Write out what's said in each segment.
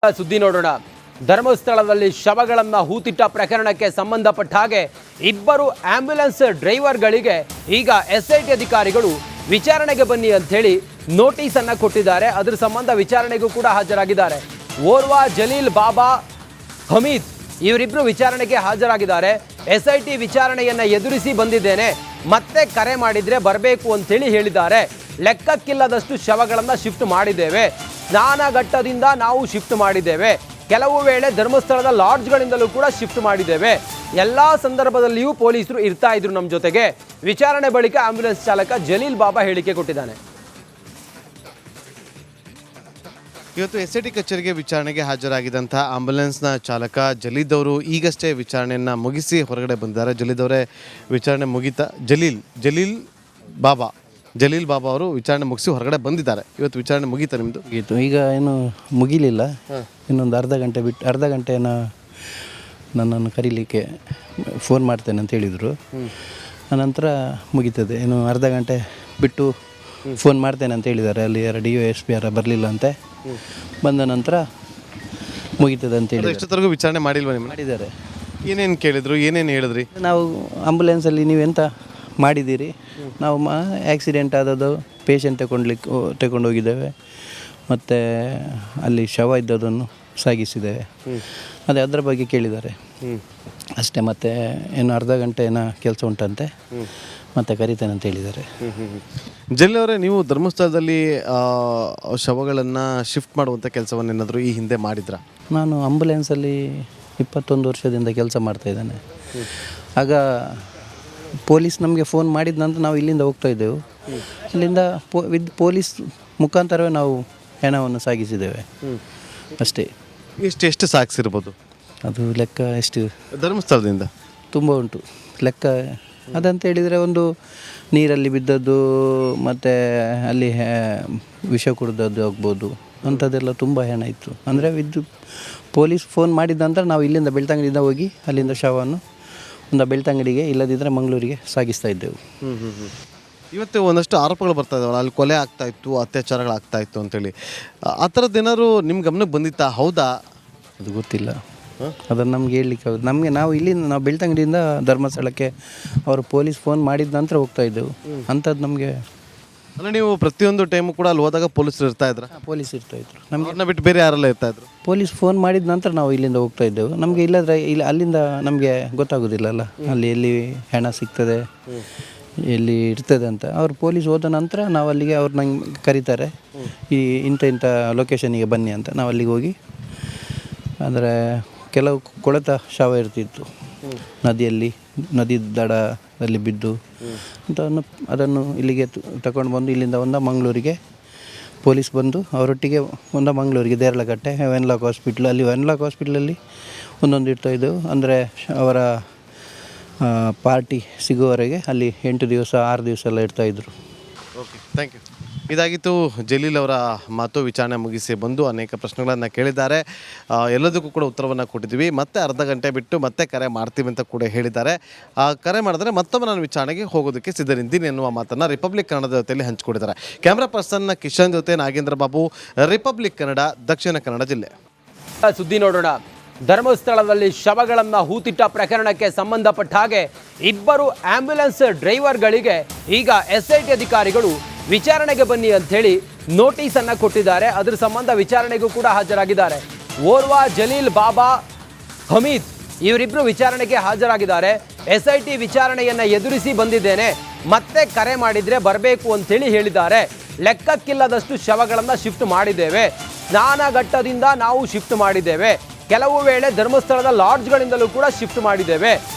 ಸುದ್ದಿ ನೋಡೋಣ. ಧರ್ಮಸ್ಥಳದಲ್ಲಿ ಶವಗಳನ್ನು ಹೂತಿಟ್ಟ ಪ್ರಕರಣಕ್ಕೆ ಸಂಬಂಧಪಟ್ಟ ಹಾಗೆ ಇಬ್ಬರು ಆಂಬ್ಯುಲೆನ್ಸ್ ಡ್ರೈವರ್ಗಳಿಗೆ ಈಗ ಎಸ್ಐಟಿ ಅಧಿಕಾರಿಗಳು ವಿಚಾರಣೆಗೆ ಬನ್ನಿ ಅಂತ ಹೇಳಿ ನೋಟಿಸ್ ಅನ್ನು ಕೊಟ್ಟಿದ್ದಾರೆ. ಅದರ ಸಂಬಂಧ ವಿಚಾರಣೆಗೂ ಕೂಡ ಹಾಜರಾಗಿದ್ದಾರೆ. ಓರ್ವ ಜಲೀಲ್ ಬಾಬಾ ಹಮೀದ್ ಇವರಿಬ್ಬರು ವಿಚಾರಣೆಗೆ ಹಾಜರಾಗಿದ್ದಾರೆ. ಎಸ್ಐಟಿ ವಿಚಾರಣೆಯನ್ನು ಎದುರಿಸಿ ಬಂದಿದ್ದೇನೆ, ಮತ್ತೆ ಕರೆ ಮಾಡಿದ್ರೆ ಬರಬೇಕು ಅಂತೇಳಿ ಹೇಳಿದ್ದಾರೆ. ಲೆಕ್ಕಕ್ಕಿಲ್ಲದಷ್ಟು ಶವಗಳನ್ನು ಶಿಫ್ಟ್ ಮಾಡಿದ್ದೇವೆ, ಸ್ನಾನಘಟ್ಟದಿಂದ ನಾವು ಶಿಫ್ಟ್ ಮಾಡಿದ್ದೇವೆ, ಕೆಲವು ವೇಳೆ ಧರ್ಮಸ್ಥಳದ ಲಾಡ್ಜ್ಗಳಿಂದಲೂ ಕೂಡ ಶಿಫ್ಟ್ ಮಾಡಿದ್ದೇವೆ. ಎಲ್ಲ ಸಂದರ್ಭದಲ್ಲಿಯೂ ಪೊಲೀಸರು ಇರ್ತಾ ಇದ್ರು ನಮ್ಮ ಜೊತೆಗೆ. ವಿಚಾರಣೆ ಬಳಿಕ ಆಂಬ್ಯುಲೆನ್ಸ್ ಚಾಲಕ ಜಲೀಲ್ ಬಾಬಾ ಹೇಳಿಕೆ ಕೊಟ್ಟಿದ್ದಾನೆ. ಇವತ್ತು ಎಸ್ಐಟಿ ಕಚೇರಿಗೆ ವಿಚಾರಣೆಗೆ ಹಾಜರಾಗಿದ್ದಂಥ ಆಂಬ್ಯುಲೆನ್ಸ್ನ ಚಾಲಕ ಜಲೀದ್ ಅವರು ಈಗಷ್ಟೇ ವಿಚಾರಣೆಯನ್ನು ಮುಗಿಸಿ ಹೊರಗಡೆ ಬಂದಿದ್ದಾರೆ. ಜಲೀದ್ ಅವರೇ ವಿಚಾರಣೆ ಮುಗಿತಾ? ಜಲೀಲ್ ಬಾಬಾ ಅವರು ವಿಚಾರಣೆ ಮುಗಿಸಿ ಹೊರಗಡೆ ಬಂದಿದ್ದಾರೆ. ಇವತ್ತು ವಿಚಾರಣೆ ಮುಗೀತಾ ನಿಮ್ಮದು? ಮುಗೀತು. ಈಗ ಏನು ಮುಗಿಲಿಲ್ಲ, ಇನ್ನೊಂದು ಅರ್ಧ ಗಂಟೆನ ನನ್ನನ್ನು ಕರೀಲಿಕ್ಕೆ ಫೋನ್ ಮಾಡ್ತೇನೆ ಅಂತ ಹೇಳಿದರು. ಆನಂತರ ಮುಗೀತದೆ. ಇನ್ನು ಅರ್ಧ ಗಂಟೆ ಬಿಟ್ಟು ಫೋನ್ ಮಾಡ್ತೇನೆ ಅಂತ ಹೇಳಿದ್ದಾರೆ. ಅಲ್ಲಿ DOSP ಬರಲಿಲ್ಲ ಅಂತೆ. ಬಂದ ನಂತರ ಮುಗೀತದೆ ಅಂತ ಹೇಳಿ. ಎಷ್ಟೊತ್ತರೆಗೂ ವಿಚಾರಣೆ ಮಾಡಿಲ್ವ? ನಿಮ್ಮ ಮಾಡಿದ್ದಾರೆ. ಏನೇನು ಕೇಳಿದ್ರು, ಏನೇನು ಹೇಳಿದ್ರಿ? ನಾವು ಆಂಬುಲೆನ್ಸಲ್ಲಿ ನೀವೆಂತ ಮಾಡಿದ್ದೀರಿ, ನಾವು ಆ್ಯಕ್ಸಿಡೆಂಟ್ ಆದದ್ದು ಪೇಷಂಟ್ ತಗೊಂಡು ಹೋಗಿದ್ದೇವೆ, ಮತ್ತು ಅಲ್ಲಿ ಶವ ಇದ್ದದನ್ನು ಸಾಗಿಸಿದ್ದೇವೆ, ಅದೇ ಅದರ ಬಗ್ಗೆ ಕೇಳಿದ್ದಾರೆ ಅಷ್ಟೇ. ಮತ್ತು ಏನು ಅರ್ಧ ಗಂಟೆನ ಕೆಲಸ ಉಂಟಂತೆ, ಮತ್ತೆ ಕರೀತೇನೆ ಅಂತ ಹೇಳಿದ್ದಾರೆ. ಜಲ್ಲಿ ಅವರೇ, ನೀವು ಧರ್ಮಸ್ಥಳದಲ್ಲಿ ಶವಗಳನ್ನು ಶಿಫ್ಟ್ ಮಾಡುವಂಥ ಕೆಲಸವನ್ನೇನಾದರೂ ಈ ಹಿಂದೆ ಮಾಡಿದ್ರಾ? ನಾನು ಆಂಬುಲೆನ್ಸಲ್ಲಿ 21 ವರ್ಷದಿಂದ ಕೆಲಸ ಮಾಡ್ತಾಯಿದ್ದೇನೆ. ಆಗ ಪೊಲೀಸ್ ನಮಗೆ ಫೋನ್ ಮಾಡಿದ ನಂತರ ನಾವು ಇಲ್ಲಿಂದ ಹೋಗ್ತಾ ಇದ್ದೆವು. ಇಲ್ಲಿಂದ ವಿತ್ ಪೊಲೀಸ್ ಮುಖಾಂತರವೇ ನಾವು ಹೆಣವನ್ನು ಸಾಗಿಸಿದ್ದೇವೆ ಅಷ್ಟೇ. ಎಷ್ಟು ಸಾಗಿಸಿರ್ಬೋದು? ಅದು ಲೆಕ್ಕ ಎಷ್ಟು? ಧರ್ಮಸ್ಥಳದಿಂದ ತುಂಬ ಉಂಟು ಲೆಕ್ಕ. ಅದಂತ ಹೇಳಿದರೆ ಒಂದು ನೀರಲ್ಲಿ ಬಿದ್ದದ್ದು, ಮತ್ತು ಅಲ್ಲಿ ವಿಷ ಕುಡಿದದ್ದು ಆಗ್ಬೋದು, ಅಂಥದ್ದೆಲ್ಲ ತುಂಬ ಹೆಣ ಇತ್ತು. ಅಂದರೆ ಪೊಲೀಸ್ ಫೋನ್ ಮಾಡಿದ ನಂತರ ನಾವು ಇಲ್ಲಿಂದ ಬೆಳ್ತಂಗಡಿಯಿಂದ ಹೋಗಿ ಅಲ್ಲಿಂದ ಶವವನ್ನು ಒಂದು ಬೆಳ್ತಂಗಡಿಗೆ, ಇಲ್ಲದಿದ್ದರೆ ಮಂಗಳೂರಿಗೆ ಸಾಗಿಸ್ತಾ ಇದ್ದೆವು. ಇವತ್ತು ಒಂದಷ್ಟು ಆರೋಪಗಳು ಬರ್ತಾ ಇದ್ದಾವಲ್ಲ, ಅಲ್ಲಿ ಕೊಲೆ ಆಗ್ತಾಯಿತ್ತು, ಅತ್ಯಾಚಾರಗಳಾಗ್ತಾಯಿತ್ತು ಅಂತೇಳಿ, ಆ ಥರದ್ದೇನಾದ್ರು ನಿಮ್ಮ ಗಮನಕ್ಕೆ ಬಂದಿತ್ತಾ? ಹೌದಾ? ಅದು ಗೊತ್ತಿಲ್ಲ, ಅದನ್ನು ನಮ್ಗೆ ಹೇಳಲಿಕ್ಕೆ ಹೌದು. ನಾವು ಇಲ್ಲಿಂದ ನಾವು ಬೆಳ್ತಂಗಡಿಯಿಂದ ಧರ್ಮಸ್ಥಳಕ್ಕೆ ಅವರು ಪೊಲೀಸ್ ಫೋನ್ ಮಾಡಿದ ನಂತರ ಹೋಗ್ತಾ ಇದ್ದೆವು. ಅಂಥದ್ದು ನಮಗೆ ಅಂದರೆ ನೀವು ಪ್ರತಿಯೊಂದು ಟೈಮು ಕೂಡ ಅಲ್ಲಿ ಹೋದಾಗ ಪೊಲೀಸರು ಇರ್ತಾಯಿದ್ರು? ಪೊಲೀಸ್ ಇರ್ತಾಯಿದ್ರು. ನಮ್ಮನ್ನ ಬಿಟ್ಟು ಬೇರೆ ಯಾರೆಲ್ಲ ಇರ್ತಾಯಿದ್ರು? ಪೊಲೀಸ್ ಫೋನ್ ಮಾಡಿದ ನಂತರ ನಾವು ಇಲ್ಲಿಂದ ಹೋಗ್ತಾ ಇದ್ದೆವು. ನಮಗೆ ಇಲ್ಲದ್ರೆ ಅಲ್ಲಿಂದ ನಮಗೆ ಗೊತ್ತಾಗೋದಿಲ್ಲಲ್ಲ ಅಲ್ಲಿ ಎಲ್ಲಿ ಹೆಣ ಸಿಗ್ತದೆ, ಎಲ್ಲಿ ಇರ್ತದೆ ಅಂತ. ಅವ್ರು ಪೊಲೀಸ್ ಹೋದ ನಂತರ ನಾವು ಅಲ್ಲಿಗೆ ಅವ್ರು ನಂಗೆ ಕರೀತಾರೆ, ಈ ಇಂಥ ಲೊಕೇಶನಿಗೆ ಬನ್ನಿ ಅಂತ. ನಾವು ಅಲ್ಲಿಗೆ ಹೋಗಿ, ಅಂದರೆ ಕೆಲವು ಕೊಳೆತ ಶವ ಇರ್ತಿತ್ತು ನದಿ ದಡದಲ್ಲಿ ಬಿದ್ದು ಅಂತ, ಅದನ್ನು ಇಲ್ಲಿಗೆ ತಗೊಂಡು ಬಂದು ಇಲ್ಲಿಂದ ಮಂಗಳೂರಿಗೆ ಪೊಲೀಸ್ ಬಂದು ಅವರೊಟ್ಟಿಗೆ ಮಂಗಳೂರಿಗೆ ದೇರಳಕಟ್ಟೆ ವೆನ್ಲಾಕ್ ಹಾಸ್ಪಿಟ್ಲ್, ಅಲ್ಲಿ ವೆನ್ಲಾಕ್ ಹಾಸ್ಪಿಟ್ಲಲ್ಲಿ ಒಂದೊಂದು ಇರ್ತಾಯಿದ್ದೆವು. ಅಂದರೆ ಅವರ ಪಾರ್ಟಿ ಸಿಗುವವರೆಗೆ ಅಲ್ಲಿ 8 ದಿವಸ 6 ದಿವಸ ಎಲ್ಲ ಇರ್ತಾಯಿದ್ರು. Okay, thank you. ಇದಾಗಿತ್ತು ಜಲೀಲ್ ಅವರ ಮಾತು. ವಿಚಾರಣೆ ಮುಗಿಸಿ ಬಂದು ಅನೇಕ ಪ್ರಶ್ನೆಗಳನ್ನು ಕೇಳಿದ್ದಾರೆ. ಎಲ್ಲದಕ್ಕೂ ಕೂಡ ಉತ್ತರವನ್ನು ಕೊಟ್ಟಿದ್ದೀವಿ. ಮತ್ತೆ ಅರ್ಧ ಗಂಟೆ ಬಿಟ್ಟು ಮತ್ತೆ ಕರೆ ಮಾಡ್ತೀವಿ ಅಂತ ಕೂಡ ಹೇಳಿದ್ದಾರೆ. ಕರೆ ಮಾಡಿದ್ರೆ ಮತ್ತೊಮ್ಮೆ ನಾನು ವಿಚಾರಣೆಗೆ ಹೋಗೋದಕ್ಕೆ ಸಿದ್ಧರಿದ್ದೀನಿ ಎನ್ನುವ ಮಾತನ್ನು ರಿಪಬ್ಲಿಕ್ ಕನ್ನಡದ ಜೊತೆಯಲ್ಲಿ ಹಂಚಿಕೊಂಡಿದ್ದಾರೆ. ಕ್ಯಾಮ್ರಾ ಪರ್ಸನ್ ಕಿಶನ್ ಜೊತೆ ನಾಗೇಂದ್ರ ಬಾಬು, ರಿಪಬ್ಲಿಕ್ ಕನ್ನಡ, ದಕ್ಷಿಣ ಕನ್ನಡ ಜಿಲ್ಲೆ. ಸುದ್ದಿ ನೋಡೋಣ. ಧರ್ಮಸ್ಥಳದಲ್ಲಿ ಶವಗಳನ್ನು ಹೂತಿಟ್ಟ ಪ್ರಕರಣಕ್ಕೆ ಸಂಬಂಧಪಟ್ಟ ಹಾಗೆ ಇಬ್ಬರು ಆಂಬ್ಯುಲೆನ್ಸ್ ಡ್ರೈವರ್ಗಳಿಗೆ ಈಗ ಎಸ್ಐಟಿ ಅಧಿಕಾರಿಗಳು ವಿಚಾರಣೆಗೆ ಬನ್ನಿ ಅಂತ ಹೇಳಿ ನೋಟಿಸ್ ಅನ್ನು ಕೊಟ್ಟಿದ್ದಾರೆ. ಅದರ ಸಂಬಂಧ ವಿಚಾರಣೆಗೂ ಕೂಡ ಹಾಜರಾಗಿದ್ದಾರೆ. ಓರ್ವ ಜಲೀಲ್ ಬಾಬಾ ಹಮೀದ್ ಇವರಿಬ್ಬರು ವಿಚಾರಣೆಗೆ ಹಾಜರಾಗಿದ್ದಾರೆ. ಎಸ್ಐಟಿ ವಿಚಾರಣೆಯನ್ನು ಎದುರಿಸಿ ಬಂದಿದ್ದೇನೆ, ಮತ್ತೆ ಕರೆ ಮಾಡಿದ್ರೆ ಬರಬೇಕು ಅಂತೇಳಿ ಹೇಳಿದ್ದಾರೆ. ಲೆಕ್ಕಕ್ಕಿಲ್ಲದಷ್ಟು ಶವಗಳನ್ನು ಶಿಫ್ಟ್ ಮಾಡಿದ್ದೇವೆ, ಸ್ನಾನಘಟ್ಟದಿಂದ ನಾವು ಶಿಫ್ಟ್ ಮಾಡಿದ್ದೇವೆ, ಕೆಲವು ವೇಳೆ ಧರ್ಮಸ್ಥಳದ ಲಾಡ್ಜ್ಗಳಿಂದಲೂ ಕೂಡ ಶಿಫ್ಟ್ ಮಾಡಿದ್ದೇವೆ.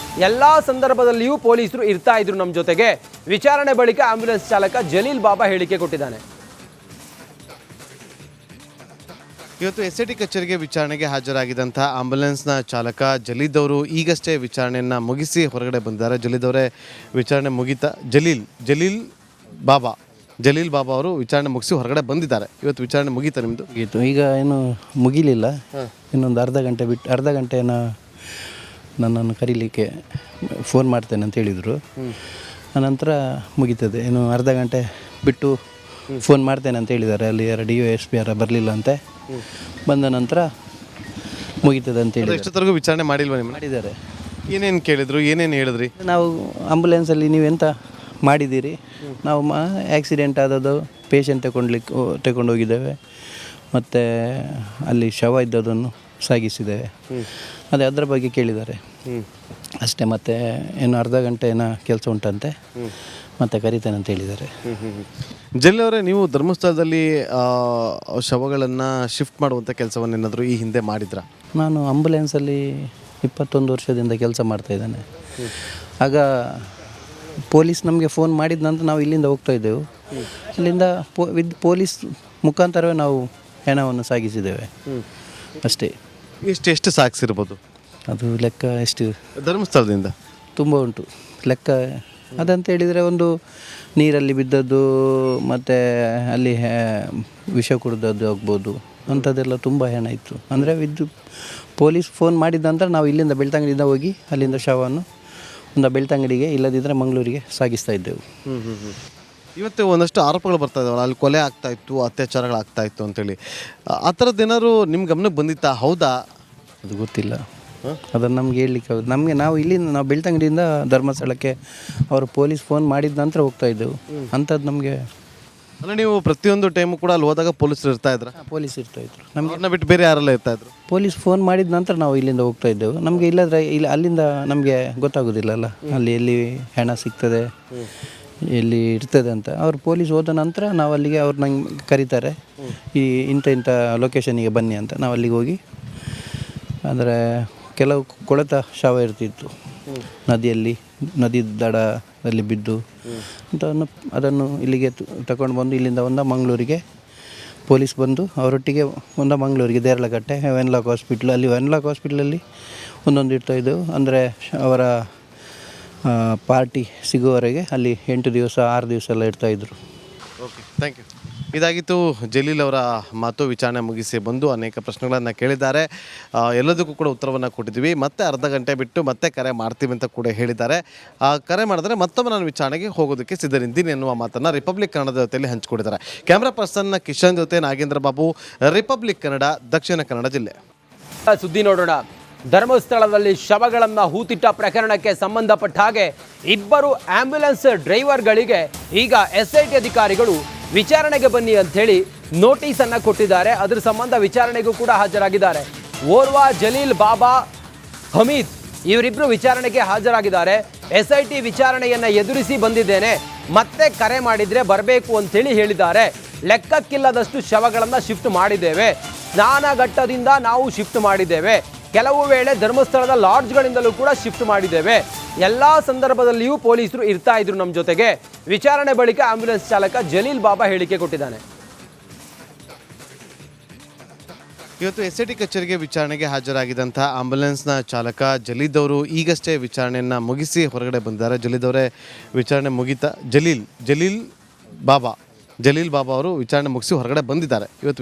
ಎಲ್ಲ ಸಂದರ್ಭದಲ್ಲಿಯೂ ಪೊಲೀಸರು ಇರ್ತಾ ಇದ್ರು ನಮ್ಮ ಜೊತೆಗೆ. ವಿಚಾರಣೆ ಬಳಿಕ ಆಂಬ್ಯುಲೆನ್ಸ್ ಚಾಲಕ ಜಲೀಲ್ ಬಾಬಾ ಹೇಳಿಕೆ ಕೊಟ್ಟಿದ್ದಾನೆ. ಇವತ್ತು ಎಸ್ಐಟಿ ಕಚೇರಿಗೆ ವಿಚಾರಣೆಗೆ ಹಾಜರಾಗಿದ್ದಂಥ ಆಂಬ್ಯುಲೆನ್ಸ್ನ ಚಾಲಕ ಜಲೀದ್ ಅವರು ಈಗಷ್ಟೇ ವಿಚಾರಣೆಯನ್ನು ಮುಗಿಸಿ ಹೊರಗಡೆ ಬಂದಿದ್ದಾರೆ. ಜಲೀದ್ ಅವರೇ ವಿಚಾರಣೆ ಮುಗೀತಾ? ಜಲೀಲ್ ಬಾಬಾ ಅವರು ವಿಚಾರಣೆ ಮುಗಿಸಿ ಹೊರಗಡೆ ಬಂದಿದ್ದಾರೆ. ಇವತ್ತು ವಿಚಾರಣೆ ಮುಗೀತಾ ನಿಮ್ಮದು? ಮುಗೀತು. ಈಗ ಏನು ಮುಗಿಲಿಲ್ಲ, ಇನ್ನೊಂದು ಅರ್ಧ ಗಂಟೆನ ನನ್ನನ್ನು ಕರೀಲಿಕ್ಕೆ ಫೋನ್ ಮಾಡ್ತೇನೆ ಅಂತ ಹೇಳಿದರು. ಆನಂತರ ಮುಗೀತದೆ. ಇನ್ನು ಅರ್ಧ ಗಂಟೆ ಬಿಟ್ಟು ಫೋನ್ ಮಾಡ್ತೇನೆ ಅಂತ ಹೇಳಿದ್ದಾರೆ. ಅಲ್ಲಿ DOSP ಬರಲಿಲ್ಲ ಅಂತೆ. ಬಂದ ನಂತರ ಮುಗೀತದೆ ಅಂತ ಹೇಳಿ ಎಷ್ಟೊತ್ತರೆಗೂ ವಿಚಾರಣೆ ಮಾಡಿಲ್ವಾ ನಿಮ್ಮ ಮಾಡಿದ್ದಾರೆ. ಏನೇನು ಕೇಳಿದ್ರು, ಏನೇನು ಹೇಳಿದ್ರಿ? ನಾವು ಆಂಬುಲೆನ್ಸಲ್ಲಿ ನೀವೆಂತ ಮಾಡಿದ್ದೀರಿ, ನಾವು ಆ್ಯಕ್ಸಿಡೆಂಟ್ ಆದದ್ದು ಪೇಷಂಟ್ ತಗೊಂಡೋಗಿದ್ದೇವೆ, ಮತ್ತು ಅಲ್ಲಿ ಶವ ಇದ್ದದನ್ನು ಸಾಗಿಸಿದ್ದೇವೆ, ಅದೇ ಅದರ ಬಗ್ಗೆ ಕೇಳಿದ್ದಾರೆ ಅಷ್ಟೇ. ಮತ್ತು ಏನು ಅರ್ಧ ಗಂಟೆ ಏನೋ ಕೆಲಸ ಉಂಟಂತೆ, ಮತ್ತೆ ಕರಿತೇನೆ ಅಂತ ಹೇಳಿದ್ದಾರೆ. ಜಲ್ಲಿ ಅವರೇ, ನೀವು ಧರ್ಮಸ್ಥಳದಲ್ಲಿ ಶವಗಳನ್ನು ಶಿಫ್ಟ್ ಮಾಡುವಂಥ ಕೆಲಸವನ್ನು ಏನಾದರೂ ಈ ಹಿಂದೆ ಮಾಡಿದ್ರಾ? ನಾನು ಆಂಬುಲೆನ್ಸಲ್ಲಿ 21 ವರ್ಷದಿಂದ ಕೆಲಸ ಮಾಡ್ತಾಯಿದ್ದೇನೆ. ಆಗ ಪೊಲೀಸ್ ನಮಗೆ ಫೋನ್ ಮಾಡಿದ ನಂತರ ನಾವು ಇಲ್ಲಿಂದ ಹೋಗ್ತಾ ಇದ್ದೆವು. ಅಲ್ಲಿಂದ ವಿತ್ ಪೊಲೀಸ್ ಮುಖಾಂತರವೇ ನಾವು ಹೆಣವನ್ನು ಸಾಗಿಸಿದ್ದೇವೆ ಅಷ್ಟೇ. ಎಷ್ಟು ಸಾಗಿಸಿರ್ಬೋದು? ಅದು ಲೆಕ್ಕ ಎಷ್ಟು ಧರ್ಮಸ್ಥಳದಿಂದ ತುಂಬ ಉಂಟು ಲೆಕ್ಕ. ಅದಂತ ಹೇಳಿದರೆ ಒಂದು ನೀರಲ್ಲಿ ಬಿದ್ದದ್ದು, ಮತ್ತು ಅಲ್ಲಿ ವಿಷ ಕುಡಿದದ್ದು ಆಗ್ಬೋದು, ಅಂಥದ್ದೆಲ್ಲ ತುಂಬ ಹೆಣ ಇತ್ತು. ಅಂದರೆ ಪೊಲೀಸ್ ಫೋನ್ ಮಾಡಿದ ನಂತರ ನಾವು ಇಲ್ಲಿಂದ ಬೆಳ್ತಂಗಡಿಯಿಂದ ಹೋಗಿ ಅಲ್ಲಿಂದ ಶವವನ್ನು ಒಂದು ಬೆಳ್ತಂಗಡಿಗೆ, ಇಲ್ಲದಿದ್ದರೆ ಮಂಗಳೂರಿಗೆ ಸಾಗಿಸ್ತಾ ಇದ್ದೆವು. ಇವತ್ತು ಒಂದಷ್ಟು ಆರೋಪಗಳು ಬರ್ತಾ ಇದ್ದಾವಲ್ಲ, ಅಲ್ಲಿ ಕೊಲೆ ಆಗ್ತಾಯಿತ್ತು, ಅತ್ಯಾಚಾರಗಳಾಗ್ತಾಯಿತ್ತು ಅಂತೇಳಿ, ಆ ಥರದ್ದು ಏನಾದ್ರು ನಿಮ್ಮ ಗಮನಕ್ಕೆ ಬಂದಿತ್ತಾ? ಹೌದಾ? ಅದು ಗೊತ್ತಿಲ್ಲ, ಅದನ್ನು ನಮ್ಗೆ ಹೇಳಲಿಕ್ಕೆ ಹೌದು. ನಾವು ಇಲ್ಲಿಂದ ನಾವು ಬೆಳ್ತಂಗಡಿಯಿಂದ ಧರ್ಮಸ್ಥಳಕ್ಕೆ ಅವರು ಪೊಲೀಸ್ ಫೋನ್ ಮಾಡಿದ ನಂತರ ಹೋಗ್ತಾ ಇದ್ದೆವು. ಅಂಥದ್ದು ನಮಗೆ ಅಲ್ಲ, ನೀವು ಪ್ರತಿಯೊಂದು ಟೈಮು ಕೂಡ ಅಲ್ಲಿ ಹೋದಾಗ ಪೊಲೀಸರು ಇರ್ತಾ ಇದ್ರ? ಪೊಲೀಸ್ ಇರ್ತಾಯಿದ್ರು. ನಮ್ಮನ್ನ ಬಿಟ್ಟು ಬೇರೆ ಯಾರೆಲ್ಲ ಇರ್ತಾಯಿದ್ರು? ಪೊಲೀಸ್ ಫೋನ್ ಮಾಡಿದ ನಂತರ ನಾವು ಇಲ್ಲಿಂದ ಹೋಗ್ತಾ ಇದ್ದೆವು. ನಮಗೆ ಇಲ್ಲದ್ರೆ ಅಲ್ಲಿಂದ ನಮಗೆ ಗೊತ್ತಾಗೋದಿಲ್ಲಲ್ಲ, ಅಲ್ಲಿ ಎಲ್ಲಿ ಹೆಣ ಸಿಗ್ತದೆ, ಎಲ್ಲಿ ಇರ್ತದೆ ಅಂತ. ಅವ್ರು ಪೊಲೀಸ್ ಹೋದ ನಂತರ ನಾವು ಅಲ್ಲಿಗೆ ಅವ್ರು ನಂಗೆ ಕರೀತಾರೆ, ಈ ಇಂಥ ಲೊಕೇಶನಿಗೆ ಬನ್ನಿ ಅಂತ. ನಾವು ಅಲ್ಲಿಗೆ ಹೋಗಿ, ಅಂದರೆ ಕೆಲವು ಕೊಳೆತ ಶವ ಇರ್ತಿತ್ತು ನದಿ ದಡದಲ್ಲಿ ಬಿದ್ದು ಅಂತ, ಅದನ್ನು ಇಲ್ಲಿಗೆ ತಗೊಂಡು ಬಂದು ಇಲ್ಲಿಂದ ಮಂಗಳೂರಿಗೆ ಪೊಲೀಸ್ ಬಂದು ಅವರೊಟ್ಟಿಗೆ ಮಂಗಳೂರಿಗೆ ದೇರಳಕಟ್ಟೆ ವೆನ್ಲಾಕ್ ಹಾಸ್ಪಿಟ್ಲ್, ಅಲ್ಲಿ ವೆನ್ಲಾಕ್ ಹಾಸ್ಪಿಟ್ಲಲ್ಲಿ ಒಂದೊಂದು ಇರ್ತಾಯಿದ್ದೆವು. ಅಂದರೆ ಅವರ ಪಾರ್ಟಿ ಸಿಗುವವರೆಗೆ ಅಲ್ಲಿ 8 ದಿವಸ 6 ದಿವಸ ಎಲ್ಲ ಇರ್ತಾಯಿದ್ರು. Okay, thank you. ಇದಾಗಿತ್ತು ಜಲೀಲ್ ಅವರ ಮಾತು. ವಿಚಾರಣೆ ಮುಗಿಸಿ ಬಂದು ಅನೇಕ ಪ್ರಶ್ನೆಗಳನ್ನು ಕೇಳಿದ್ದಾರೆ, ಎಲ್ಲದಕ್ಕೂ ಕೂಡ ಉತ್ತರವನ್ನು ಕೊಟ್ಟಿದ್ದೀವಿ. ಮತ್ತೆ ಅರ್ಧ ಗಂಟೆ ಬಿಟ್ಟು ಮತ್ತೆ ಕರೆ ಮಾಡ್ತೀವಿ ಅಂತ ಕೂಡ ಹೇಳಿದ್ದಾರೆ. ಕರೆ ಮಾಡಿದ್ರೆ ಮತ್ತೊಮ್ಮೆ ನಾನು ವಿಚಾರಣೆಗೆ ಹೋಗೋದಕ್ಕೆ ಸಿದ್ಧರಿದ್ದೀನಿ ಎನ್ನುವ ಮಾತನ್ನು ರಿಪಬ್ಲಿಕ್ ಕನ್ನಡದ ಜೊತೆಯಲ್ಲಿ ಹಂಚಿಕೊಂಡಿದ್ದಾರೆ. ಕ್ಯಾಮ್ರಾ ಪರ್ಸನ್ ಕಿಶನ್ ಜೊತೆ ನಾಗೇಂದ್ರ ಬಾಬು, ರಿಪಬ್ಲಿಕ್ ಕನ್ನಡ, ದಕ್ಷಿಣ ಕನ್ನಡ ಜಿಲ್ಲೆ. ಸುದ್ದಿ ನೋಡೋಣ. ಧರ್ಮಸ್ಥಳದಲ್ಲಿ ಶವಗಳನ್ನು ಹೂತಿಟ್ಟ ಪ್ರಕರಣಕ್ಕೆ ಸಂಬಂಧಪಟ್ಟ ಹಾಗೆ ಇಬ್ಬರು ಆಂಬ್ಯುಲೆನ್ಸ್ ಡ್ರೈವರ್ಗಳಿಗೆ ಈಗ SIT ಅಧಿಕಾರಿಗಳು ವಿಚಾರಣೆಗೆ ಬನ್ನಿ ಅಂತ ಹೇಳಿ ನೋಟಿಸ್ ಅನ್ನ ಕೊಟ್ಟಿದ್ದಾರೆ. ಅದರ ಸಂಬಂಧ ವಿಚಾರಣೆಗೂ ಕೂಡ ಹಾಜರಾಗಿದ್ದಾರೆ. ಓರ್ವ ಜಲೀಲ್ ಬಾಬಾ ಹಮೀದ್ ಇವರಿಬ್ರು ವಿಚಾರಣೆಗೆ ಹಾಜರಾಗಿದ್ದಾರೆ. SIT ವಿಚಾರಣೆಯನ್ನ ಎದುರಿಸಿ ಬಂದಿದ್ದೇನೆ, ಮತ್ತೆ ಕರೆ ಮಾಡಿದ್ರೆ ಬರಬೇಕು ಅಂತೇಳಿ ಹೇಳಿದ್ದಾರೆ. ಲೆಕ್ಕಕ್ಕಿಲ್ಲದಷ್ಟು ಶವಗಳನ್ನು ಶಿಫ್ಟ್ ಮಾಡಿದ್ದೇವೆ, ಸ್ನಾನಘಟ್ಟದಿಂದ ನಾವು ಶಿಫ್ಟ್ ಮಾಡಿದ್ದೇವೆ, ಕೆಲವು ವೇಳೆ ಧರ್ಮಸ್ಥಳದ ಲಾಡ್ಜ್ಗಳಿಂದಲೂ ಕೂಡ ಶಿಫ್ಟ್ ಮಾಡಿದ್ದೇವೆ. ಎಲ್ಲ ಸಂದರ್ಭದಲ್ಲಿಯೂ ಪೊಲೀಸರು ಇರ್ತಾ ಇದ್ರು ನಮ್ಮ ಜೊತೆಗೆ. ವಿಚಾರಣೆ ಬಳಿಕ ಆಂಬ್ಯುಲೆನ್ಸ್ ಚಾಲಕ ಜಲೀಲ್ ಬಾಬಾ ಹೇಳಿಕೆ ಕೊಟ್ಟಿದ್ದಾನೆ. ಇವತ್ತು SIT ಕಚೇರಿಗೆ ವಿಚಾರಣೆಗೆ ಹಾಜರಾಗಿದ್ದಂಥ ಆಂಬ್ಯುಲೆನ್ಸ್ನ ಚಾಲಕ ಜಲೀದ್ ಅವರು ಈಗಷ್ಟೇ ವಿಚಾರಣೆಯನ್ನು ಮುಗಿಸಿ ಹೊರಗಡೆ ಬಂದಿದ್ದಾರೆ. ಜಲೀದ್ ಅವರೇ, ವಿಚಾರಣೆ ಮುಗಿತಾ? ಜಲೀಲ್ ಬಾಬಾ ಅವರು ವಿಚಾರಣೆ ಮುಗಿಸಿ ಹೊರಗಡೆ ಬಂದಿದ್ದಾರೆ. ಇವತ್ತು